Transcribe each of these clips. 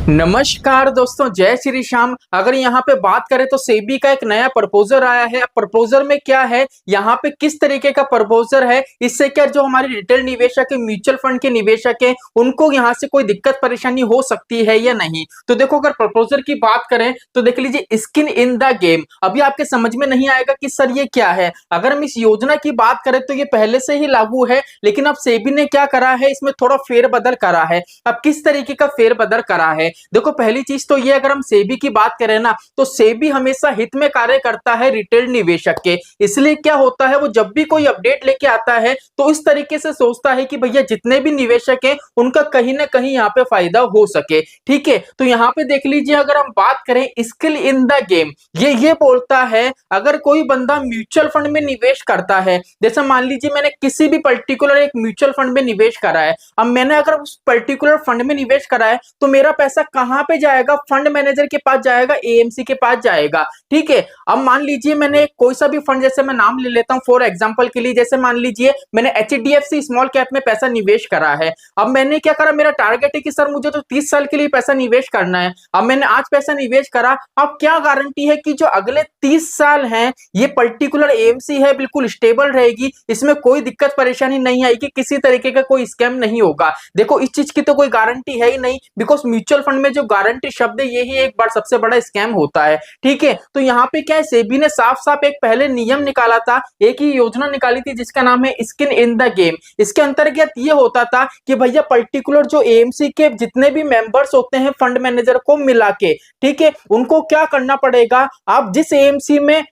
नमस्कार दोस्तों, जय श्री श्याम। अगर यहाँ पे बात करें तो सेबी का एक नया प्रपोजल आया है। अब प्रपोजल में क्या है, यहाँ पे किस तरीके का प्रपोजल है, इससे क्या जो हमारे रिटेल निवेशक है, म्यूचुअल फंड के निवेशक है, उनको यहाँ से कोई दिक्कत परेशानी हो सकती है या नहीं। तो देखो, अगर प्रपोजल की बात करें तो देख लीजिए, स्किन इन द गेम। अभी आपके समझ में नहीं आएगा कि सर ये क्या है। अगर हम इस योजना की बात करें तो ये पहले से ही लागू है, लेकिन अब सेबी ने क्या करा है, इसमें थोड़ा फेरबदल करा है। अब किस तरीके का फेरबदल करा है, देखो पहली चीज तो ये, अगर हम सेबी की बात करें ना, तो सेबी हमेशा हित में कार्य करता है रिटेल निवेशक के। इसलिए क्या होता है, वो जब भी कोई अपडेट लेके आता है तो इस तरीके से सोचता है कि भैया जितने भी निवेशक हैं उनका कहीं ना कहीं यहाँ पे फायदा हो सके। ठीक है, तो यहाँ पे देख लीजिए, अगर हम बात करें स्किल इन द गेम, ये बोलता है अगर कोई बंदा म्यूचुअल फंड में निवेश करता है, जैसे मान लीजिए मैंने किसी भी पर्टिकुलर एक म्यूचुअल फंड में निवेश करा है। अब मैंने अगर उस पर्टिकुलर फंड में निवेश करा है तो मेरा पैसा कहां पे जाएगा, फंड मैनेजर के पास जाएगा, एएमसी के पास जाएगा। ठीक है, अब मान लीजिए मैंने कोई सा भी फंड, जैसे मैं नाम ले लेता हूं फॉर एग्जांपल के लिए, जैसे मान लीजिए मैंने एचडीएफसी स्मॉल कैप में पैसा निवेश करा है। अब मैंने क्या करा, मेरा टारगेट है कि सर मुझे तो 30 साल के लिए पैसा निवेश करना है। अब मैंने आज पैसा निवेश करा, अब क्या गारंटी है कि जो अगले 30 साल हैं ये पर्टिकुलर एएमसी है बिल्कुल स्टेबल रहेगी, इसमें कोई दिक्कत परेशानी नहीं आएगी, किसी तरीके का कोई स्कैम नहीं होगा। देखो इस चीज की तो कोई गारंटी है ही नहीं, बिकॉज म्यूचुअल फंड में जो गारंटी शब्द है यही एक बार सबसे बड़ा स्कैम होता है। ठीक है, तो यहाँ पे क्या है, सेबी ने साफ साफ एक पहले नियम निकाला था, एक ही योजना निकाली थी जिसका नाम है स्किन इन द गेम। इसके अंतर्गत ये होता था कि भैया पर्टिकुलर जो एएमसी के जितने भी मेंबर्स होते हैं फंड मैनेजर को मिला के, ठीक है, उनको क्या करना पड़ेगा, आप जिस एएमसी में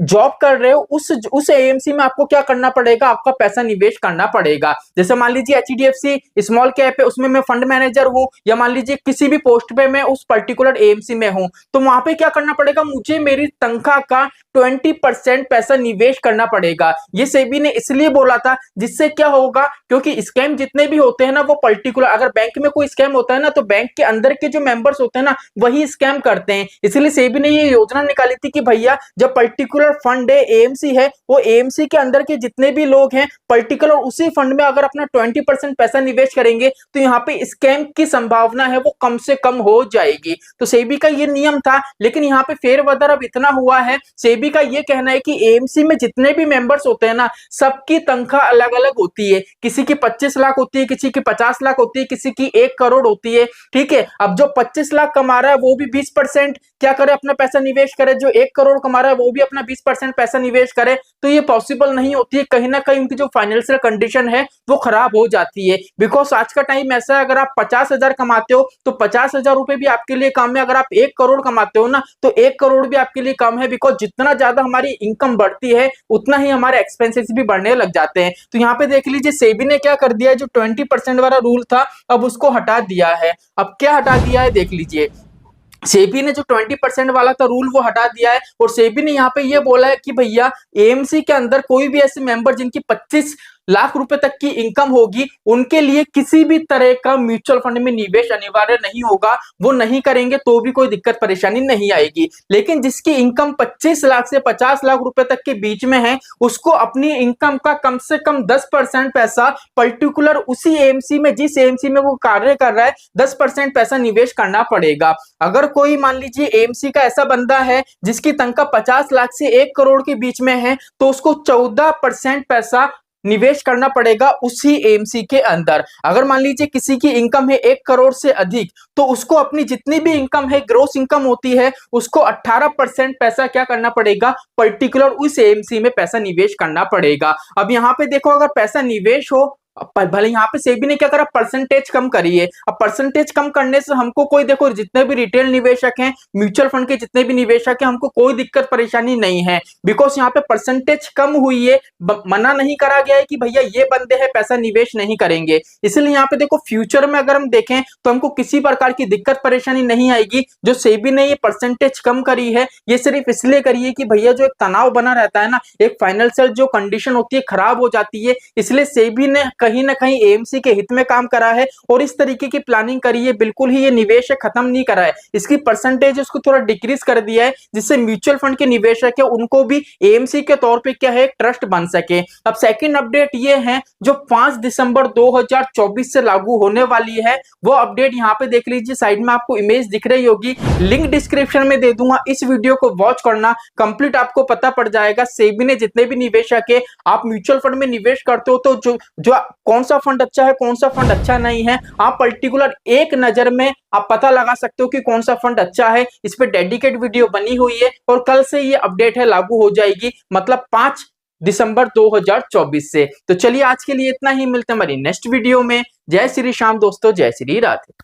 जॉब कर रहे हो उस एएमसी में आपको क्या करना पड़ेगा, आपका पैसा निवेश करना पड़ेगा। जैसे मान लीजिए एचडीएफसी स्मॉल कैप है, उसमें मैं फंड मैनेजर हूं, या मान लीजिए किसी भी पोस्ट पे मैं उस पर्टिकुलर एएमसी में हूं, तो वहां पे क्या करना पड़ेगा, मुझे मेरी तनख्वाह का 20% पैसा निवेश करना पड़ेगा। ये सेबी ने इसलिए बोला था, जिससे क्या होगा, क्योंकि स्कैम जितने भी होते हैं ना वो पर्टिकुलर, अगर बैंक में कोई स्कैम होता है ना तो बैंक के अंदर के जो मेंबर्स होते हैं ना वही स्कैम करते हैं। इसलिए सेबी ने ये योजना निकाली थी कि भैया जब पर्टिकुलर फंड है, एएमसी है, वो एएमसी के अंदर के जितने भी लोग हैं पर्टिकुलर उसी फंड में अगर अपना 20% पैसा निवेश करेंगे तो यहाँ पे स्कैम की संभावना है वो कम से कम हो जाएगी। तो सेबी का ये नियम था, लेकिन यहाँ पे फेरबदल अब इतना हुआ है, सेबी का ये कहना है कि एएमसी में जितने भी मेंबर्स होते हैं ना सबकी तनख्वाह अलग अलग होती है। किसी की 25 लाख होती है, किसी की 50 लाख होती है, किसी की 1 करोड़ होती है। ठीक है, अब जो 25 लाख कमा रहा है वो भी 20% क्या करे, अपना पैसा निवेश करे, जो 1 करोड़ कमा रहा है वो भी अपना 20% पैसा निवेश करे। तो ये पॉसिबल नहीं होती है, कहीं ना कहीं उनकी जो फाइनेंशियल कंडीशन है वो खराब हो जाती है। बिकॉज आज का टाइम ऐसा है, अगर आप 50,000 कमाते हो तो 50,000 रुपए भी आपके लिए कम है, अगर आप 1 करोड़ कमाते हो ना तो 1 करोड़ भी आपके लिए कम है। बिकॉज जितना ज्यादा हमारी इनकम बढ़ती है उतना ही हमारे एक्सपेंसेस भी बढ़ने लग जाते हैं। तो यहाँ पे देख लीजिए, सेबी ने क्या कर दिया है, जो 20% वाला रूल था अब उसको हटा दिया है। अब क्या हटा दिया है, देख लीजिए, सेबी ने जो 20% वाला था रूल वो हटा दिया है, और सेबी ने यहाँ पे ये बोला है कि भैया एएमसी के अंदर कोई भी ऐसे मेंबर जिनकी 25 लाख रुपए तक की इनकम होगी उनके लिए किसी भी तरह का म्यूचुअल फंड में निवेश अनिवार्य नहीं होगा। वो नहीं करेंगे तो भी कोई दिक्कत परेशानी नहीं आएगी। लेकिन जिसकी इनकम 25 लाख से 50 लाख रुपए तक के बीच में है उसको अपनी इनकम का कम से कम 10% पैसा पर्टिकुलर उसी एएमसी में, जिस एएमसी में वो कार्य कर रहा है, 10% पैसा निवेश करना पड़ेगा। अगर कोई मान लीजिए एएमसी का ऐसा बंदा है जिसकी तनख्वाह 50 लाख से 1 करोड़ के बीच में है तो उसको 14% पैसा निवेश करना पड़ेगा उसी एएमसी के अंदर। अगर मान लीजिए किसी की इनकम है 1 करोड़ से अधिक तो उसको अपनी जितनी भी इनकम है, ग्रोस इनकम होती है, उसको 18% पैसा क्या करना पड़ेगा, पर्टिकुलर उस एएमसी में पैसा निवेश करना पड़ेगा। अब यहाँ पे देखो, अगर पैसा निवेश हो, भले यहाँ पे सेबी ने क्या करा, परसेंटेज कम करी है। अब परसेंटेज कम करने से हमको कोई, देखो जितने भी रिटेल निवेशक हैं, म्यूचुअल फंड के जितने भी निवेशक हैं, हमको कोई दिक्कत परेशानी नहीं है। बिकॉज यहाँ पे परसेंटेज कम हुई है, मना नहीं करा गया है कि भैया ये बंदे हैं पैसा निवेश नहीं करेंगे। इसलिए यहाँ पे देखो फ्यूचर में अगर हम देखें तो हमको किसी प्रकार की दिक्कत परेशानी नहीं आएगी। जो सेबी ने ये परसेंटेज कम करी है ये सिर्फ इसलिए करी है कि भैया जो एक तनाव बना रहता है ना, एक फाइनेंशियल जो कंडीशन होती है खराब हो जाती है, इसलिए सेबी ने कहीं ना कहीं एएमसी के हित में काम करा है और इस तरीके की प्लानिंग करी है, बिल्कुल ही ये निवेश खत्म नहीं करा है, इसकी परसेंटेज उसको थोड़ा डिक्रीज कर दिया है, जिससे म्यूचुअल फंड के निवेशक है उनको भी एएमसी के तौर पे क्या है एक ट्रस्ट बन सके। अब सेकंड अपडेट ये है जो 5 दिसंबर 2024 से लागू होने वाली है, वो अपडेट यहाँ पे देख लीजिए, साइड में आपको इमेज दिख रही होगी, लिंक डिस्क्रिप्शन में दे दूंगा, इस वीडियो को वॉच करना, कंप्लीट आपको पता पड़ जाएगा। सेबी ने जितने भी निवेशक है, आप म्यूचुअल फंड में निवेश करते हो तो जो कौन सा फंड अच्छा है कौन सा फंड अच्छा नहीं है, आप पर्टिकुलर एक नजर में आप पता लगा सकते हो कि कौन सा फंड अच्छा है। इस पे डेडिकेट वीडियो बनी हुई है और कल से ये अपडेट है लागू हो जाएगी, मतलब 5 दिसंबर 2024 से। तो चलिए आज के लिए इतना ही, मिलते हैं हमारी नेक्स्ट वीडियो में। जय श्री श्याम दोस्तों, जय श्री राधे।